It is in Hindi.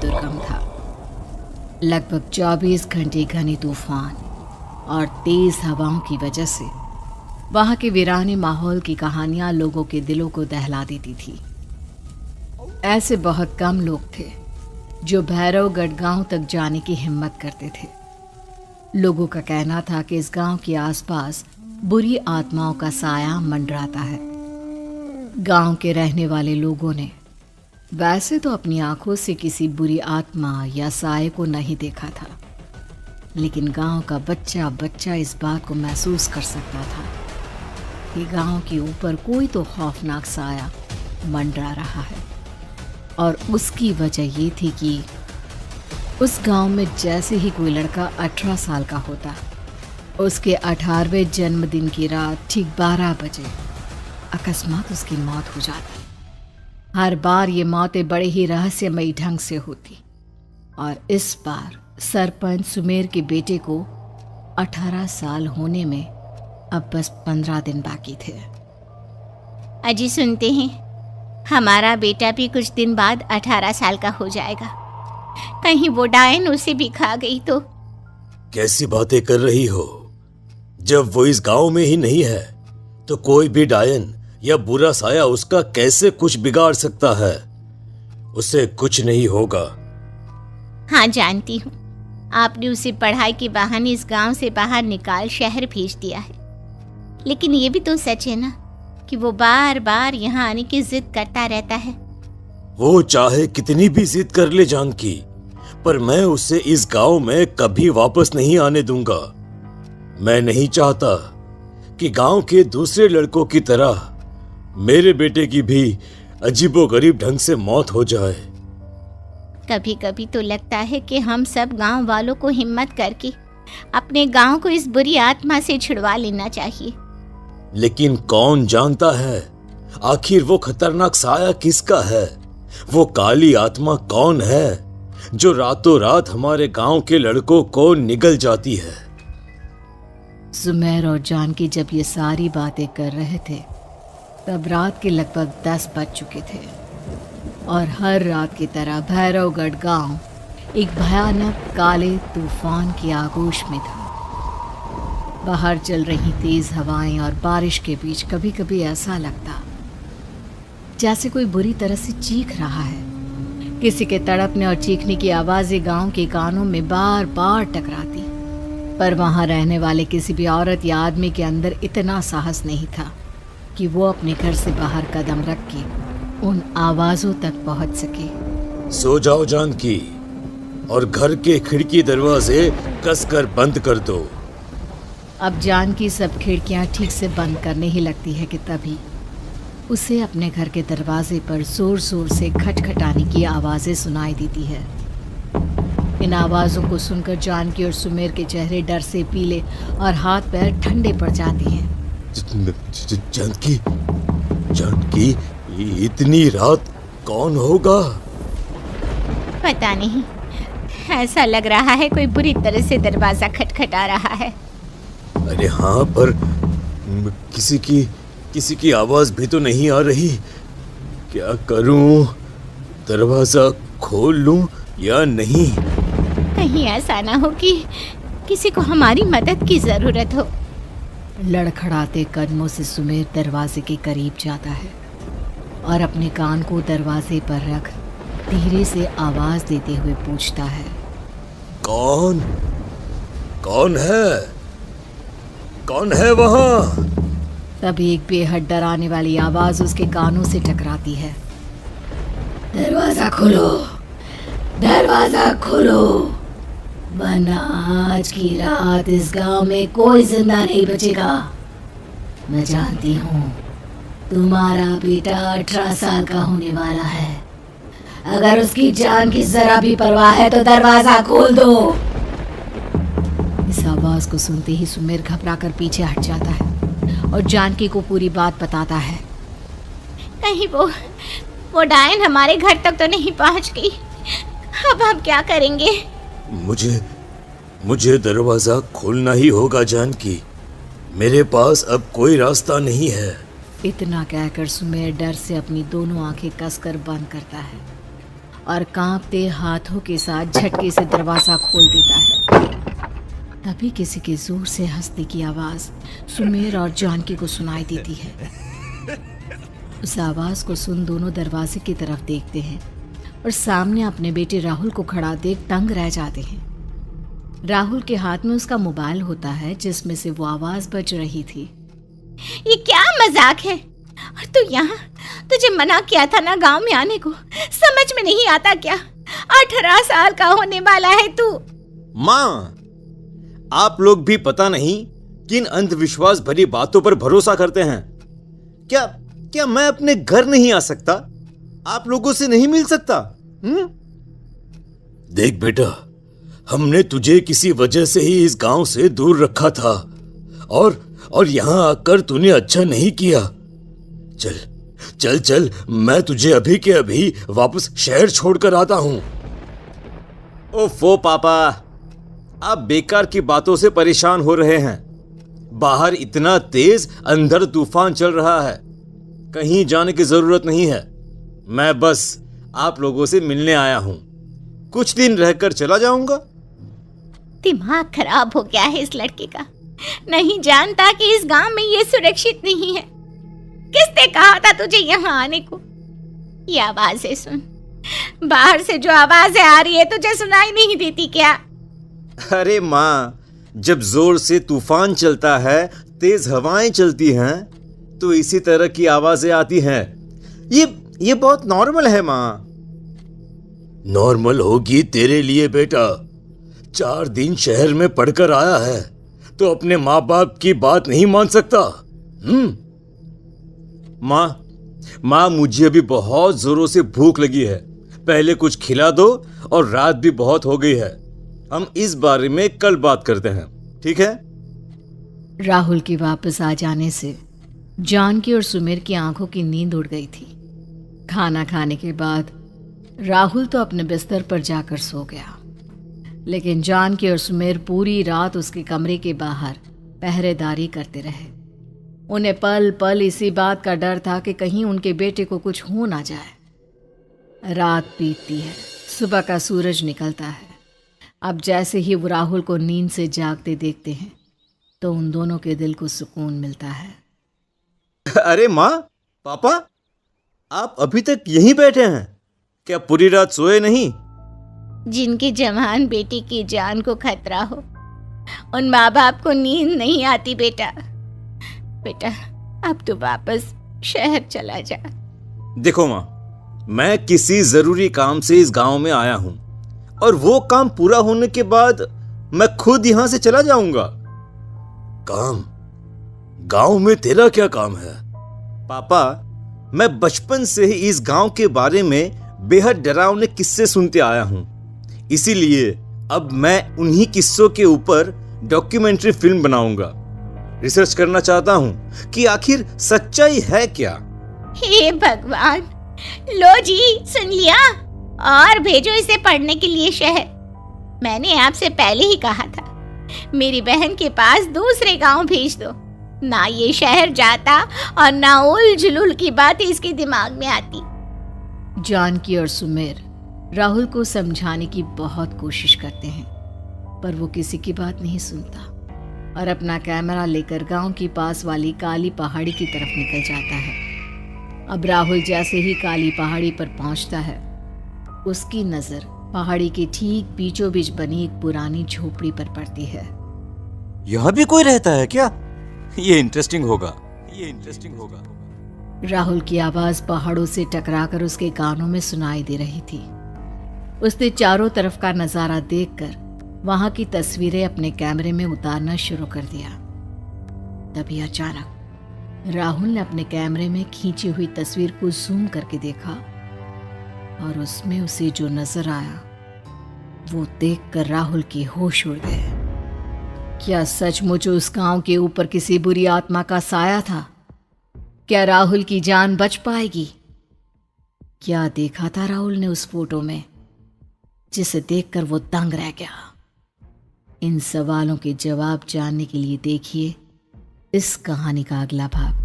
दुर्गम था। लगभग 24 घंटे घने तूफान और तेज हवाओं की वजह से वहां के वीराने माहौल की कहानियां लोगों के दिलों को दहला देती थी। ऐसे बहुत कम लोग थे जो भैरवगढ़ गांव तक जाने की हिम्मत करते थे। लोगों का कहना था कि इस गांव के आसपास बुरी आत्माओं का साया मंडराता है। गांव के रहने वाले लोगों ने वैसे तो अपनी आंखों से किसी बुरी आत्मा या साये को नहीं देखा था, लेकिन गांव का बच्चा बच्चा इस बात को महसूस कर सकता था कि गांव के ऊपर कोई तो खौफनाक साया मंडरा रहा है। और उसकी वजह ये थी कि उस गांव में जैसे ही कोई लड़का 18 साल का होता, उसके 18वें जन्मदिन की रात ठीक 12 बजे अकस्मात उसकी मौत हो जाती। हर बार ये मौतें बड़े ही रहस्यमयी ढंग से होती और इस बार सरपंच सुमेर के बेटे को 18 साल होने में अब बस 15 दिन बाकी थे। अजी सुनते हैं, हमारा बेटा भी कुछ दिन बाद 18 साल का हो जाएगा। कहीं वो डायन उसे भी खा गई तो? कैसी बातें कर रही हो? जब वो इस गांव में ही नहीं है तो कोई भी डायन या बुरा साया उसका कैसे कुछ बिगाड़ सकता है? उसे कुछ नहीं होगा। हाँ जानती हूँ, आपने उसे पढ़ाई के बहाने इस गांव से बाहर निकाल शहर भेज दिया है, लेकिन ये भी तो सच है ना कि वो बार बार यहाँ आने की जिद करता रहता है। वो चाहे कितनी भी जिद कर ले जानकी, पर मैं उसे इस गांव में कभी वापस नहीं आने दूंगा। मैं नहीं चाहता कि गांव के दूसरे लड़कों की तरह मेरे बेटे की भी अजीबोगरीब ढंग से मौत हो जाए। कभी कभी तो लगता है कि हम सब गांव वालों को हिम्मत करके अपने गांव को इस बुरी आत्मा से छुड़वा लेना चाहिए। लेकिन कौन जानता है आखिर वो खतरनाक साया किसका है? वो काली आत्मा कौन है जो रातों रात हमारे गांव के लड़कों को निगल जाती है? सुमेर और जानकी जब ये सारी बातें कर रहे थे तब रात के लगभग 10 बज चुके थे और हर रात की तरह भैरवगढ़ गांव एक भयानक काले तूफान की आगोश में था। बाहर चल रही तेज हवाएं और बारिश के बीच कभी कभी ऐसा लगता जैसे कोई बुरी तरह से चीख रहा है। किसी के तड़पने और चीखने की आवाजें गांव के कानों में बार बार टकराती, पर वहां रहने वाले किसी भी औरत या आदमी के अंदर इतना साहस नहीं था कि वो अपने घर से बाहर कदम रख के उन आवाजों तक पहुंच सके। सो जाओ जानकी और घर के खिड़की दरवाजे कसकर बंद कर दो। अब जानकी सब खिड़कियां ठीक से बंद करने ही लगती है कि तभी उसे अपने घर के दरवाजे पर जोर जोर से खटखटाने की आवाजें सुनाई देती है। इन आवाजों को सुनकर जानकी और सुमेर के चेहरे डर से पीले और हाथ पैर ठंडे पड़ जाते हैं। जानकी, जानकी, इतनी रात कौन होगा? पता नहीं, ऐसा लग रहा है कोई बुरी तरह से दरवाजा खटखटा रहा है। अरे हाँ, पर किसी की आवाज भी तो नहीं आ रही। क्या करूं? दरवाजा खोल लूं या नहीं? कहीं ऐसा ना हो कि किसी को हमारी मदद की जरूरत हो। लड़खड़ाते कदमों से सुमेर दरवाजे के करीब जाता है और अपने कान को दरवाजे पर रख धीरे से आवाज देते हुए पूछता है, कौन? कौन है? कौन है वहां? तभी एक बेहद डराने वाली आवाज उसके कानों से टकराती है। दरवाजा खोलो, दरवाजा खोलो, वरना आज की रात इस गांव में कोई जिंदा नहीं बचेगा। मैं जानती हूँ तुम्हारा बेटा 18 साल का होने वाला है। अगर उसकी जान की जरा भी परवाह है तो दरवाजा खोल दो। इस आवाज को सुनते ही सुमेर घबराकर पीछे हट जाता है और जानकी को पूरी बात बताता है। कहीं वो डायन हमारे घर तक तो नहीं पहुंच गई? अब हम क्या करेंगे? मुझे दरवाजा खोलना ही होगा जानकी। मेरे पास अब कोई रास्ता नहीं है। इतना कहकर सुमेर डर से अपनी दोनों आंखें कसकर बंद करता है और कांपते हाथों के साथ झटके से दरवाज़ा खोल देता है। तभी किसी के जोर से हंसने की आवाज़ सुमेर और जानकी को सुनाई देती है। उस आवाज़ को सुन दोनों दरवाजे की तरफ देखते हैं और सामने अपने बेटे राहुल को खड़ा देख दंग रह जाते हैं। राहुल के हाथ में उसका मोबाइल होता है जिसमें से वो आवाज़ बज रही थी। ये क्या मजाक है? और तू यहाँ, तुझे मना किया था ना गांव में आने को, समझ में नहीं आता क्या? 18 साल का होने वाला है तू। माँ, आप लोग भी पता नहीं किन अंधविश्वास भरी बातों पर भरोसा करते हैं। क्या मैं अपने घर नहीं आ सकता? आप लोगों से नहीं मिल सकता? देख बेटा, हमने तुझे किसी वजह से ही इस गांव से दूर रखा था और यहां आकर तूने अच्छा नहीं किया। चल चल चल, मैं तुझे अभी के अभी वापस शहर छोड़कर आता हूं। ओफो पापा, आप बेकार की बातों से परेशान हो रहे हैं। बाहर इतना तेज अंधड़ तूफान चल रहा है, कहीं जाने की जरूरत नहीं है। मैं बस आप लोगों से मिलने आया हूं, कुछ दिन रहकर चला जाऊंगा। दिमाग खराब हो गया है इस लड़के का, नहीं जानता कि इस गांव में ये सुरक्षित नहीं है। किसने कहा था तुझे यहाँ आने को? ये आवाजें सुन, बाहर से जो आवाजें आ रही है तुझे सुनाई नहीं देती क्या? अरे माँ, जब जोर से तूफान चलता है, तेज हवाएं चलती हैं, तो इसी तरह की आवाजें आती हैं। ये बहुत नॉर्मल है माँ। नॉर्मल होगी तेरे लिए बेटा। 4 दिन शहर में पढ़कर आया है तो अपने माँ बाप की बात नहीं मान सकता। माँ, मुझे अभी बहुत जोरों से भूख लगी है, पहले कुछ खिला दो, और रात भी बहुत हो गई है। हम इस बारे में कल बात करते हैं, ठीक है? राहुल के वापस आ जाने से जानकी और सुमेर की आंखों की नींद उड़ गई थी। खाना खाने के बाद राहुल तो अपने बिस्तर पर जाकर सो गया, लेकिन जानकी और सुमेर पूरी रात उसके कमरे के बाहर पहरेदारी करते रहे। उन्हें पल पल इसी बात का डर था कि कहीं उनके बेटे को कुछ हो ना जाए। रात बीतती है, सुबह का सूरज निकलता है। अब जैसे ही वो राहुल को नींद से जागते देखते हैं तो उन दोनों के दिल को सुकून मिलता है। अरे माँ, पापा, आप अभी तक यहीं बैठे हैं? क्या पूरी रात सोए नहीं? जिनके जवान बेटी की जान को खतरा हो, उन माँ बाप को नींद नहीं आती बेटा। अब तो वापस शहर चला जा। देखो माँ, मैं किसी जरूरी काम से इस गांव में आया हूं, और वो काम पूरा होने के बाद मैं खुद यहां से चला जाऊंगा। काम? गांव में तेरा क्या काम है? पापा, मैं बचपन से ही इस गांव के बारे में बेहद डरावने किस्से सुनते आया हूं, इसीलिए अब मैं उन्हीं किस्सों के ऊपर डॉक्यूमेंट्री फिल्म बनाऊंगा। रिसर्च करना चाहता हूं कि आखिर सच्चाई है क्या। हे भगवान, लो जी, सुन लिया, और भेजो इसे पढ़ने के लिए शहर। मैंने आपसे पहले ही कहा था, मेरी बहन के पास दूसरे गांव भेज दो। ना ये शहर जाता और ना उल जुलूल की बात इसके दिमाग में आती। जानकी और सुमेर राहुल को समझाने की बहुत कोशिश करते हैं, पर वो किसी की बात नहीं सुनता और अपना कैमरा लेकर गांव की पास वाली काली पहाड़ी की तरफ निकल जाता है। अब राहुल जैसे ही काली पहाड़ी पर पहुंचता है, उसकी नजर पहाड़ी के ठीक बीचों बीच बनी एक पुरानी झोपड़ी पर पड़ती है। यहाँ भी कोई रहता है क्या? ये इंटरेस्टिंग होगा। राहुल की आवाज पहाड़ों से टकराकर उसके कानों में सुनाई दे रही थी। उसने चारों तरफ का नजारा देखकर वहां की तस्वीरें अपने कैमरे में उतारना शुरू कर दिया। तभी अचानक राहुल ने अपने कैमरे में खींची हुई तस्वीर को जूम करके देखा और उसमें उसे जो नजर आया वो देखकर राहुल की होश उड़ गए। क्या सचमुच उस गांव के ऊपर किसी बुरी आत्मा का साया था? क्या राहुल की जान बच पाएगी? क्या देखा था राहुल ने उस फोटो में जिसे देखकर वो दंग रह गया? इन सवालों के जवाब जानने के लिए देखिए इस कहानी का अगला भाग।